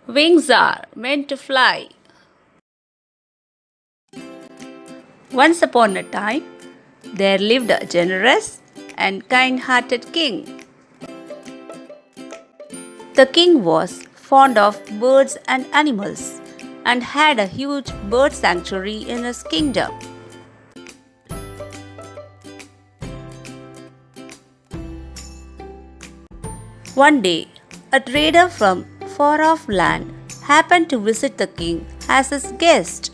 Wings are meant to fly. Once upon a time, there lived a generous and kind hearted king. The king was fond of birds and animals and had a huge bird sanctuary in his kingdom. One day, a trader from far off land happened to visit the king as his guest.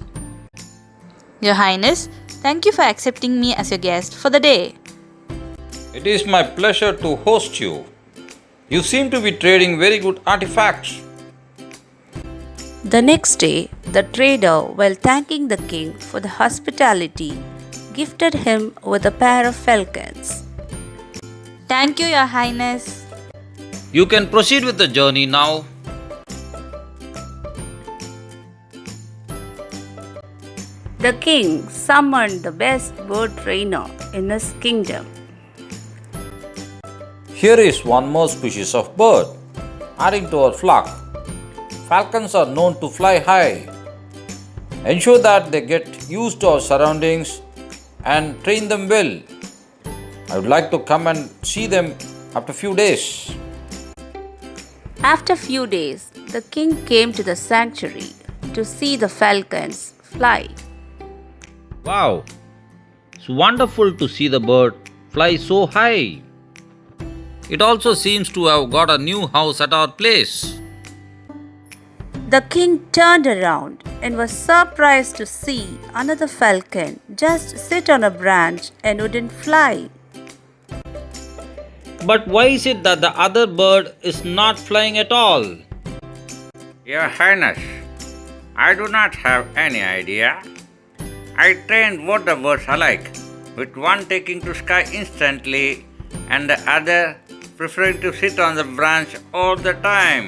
Your Highness, thank you for accepting me as your guest for the day. It is my pleasure to host you. You seem to be trading very good artifacts. The next day, the trader, while thanking the king for the hospitality, gifted him with a pair of falcons. Thank you, Your Highness. You can proceed with the journey now. The king summoned the best bird trainer in his kingdom. Here is one more species of bird, adding to our flock. Falcons are known to fly high. Ensure that they get used to our surroundings and train them well. I would like to come and see them after a few days. After a few days, the king came to the sanctuary to see the falcons fly. Wow, it's wonderful to see the bird fly so high. It also seems to have got a new house at our place. The king turned around and was surprised to see another falcon just sit on a branch and wouldn't fly. But why is it that the other bird is not flying at all? Your Highness, I do not have any idea. I trained both the birds alike, with one taking to sky instantly and the other preferring to sit on the branch all the time.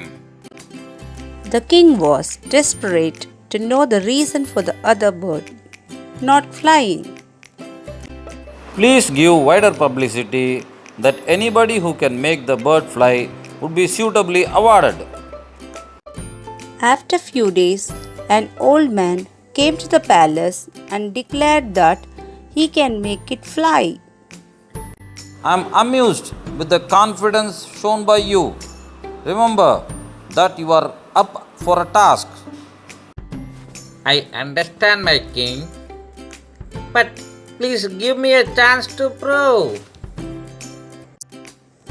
The king was desperate to know the reason for the other bird not flying. Please give wider publicity that anybody who can make the bird fly would be suitably awarded. After a few days, an old man came to the palace and declared that he can make it fly. I am amused with the confidence shown by you. Remember that you are up for a task. I understand, my king, but please give me a chance to prove.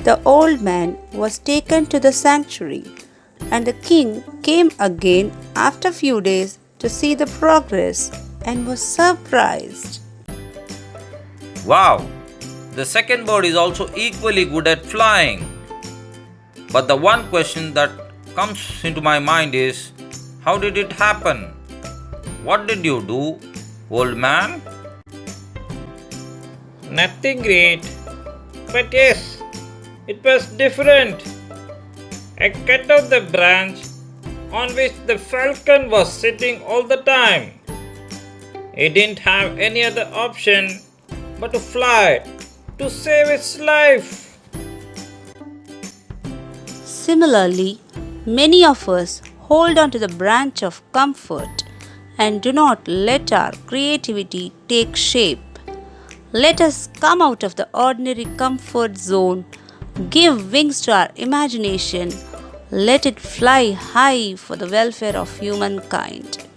The old man was taken to the sanctuary, and the king came again after a few days to see the progress and was surprised. Wow, the second bird is also equally good at flying. But the one question that comes into my mind is, how did it happen? What did you do, old man? Nothing great. But yes, it was different. I cut out the branch on which the falcon was sitting all the time. It didn't have any other option but to fly to save its life. Similarly, many of us hold on to the branch of comfort and do not let our creativity take shape. Let us come out of the ordinary comfort zone, give wings to our imagination, let it fly high for the welfare of humankind.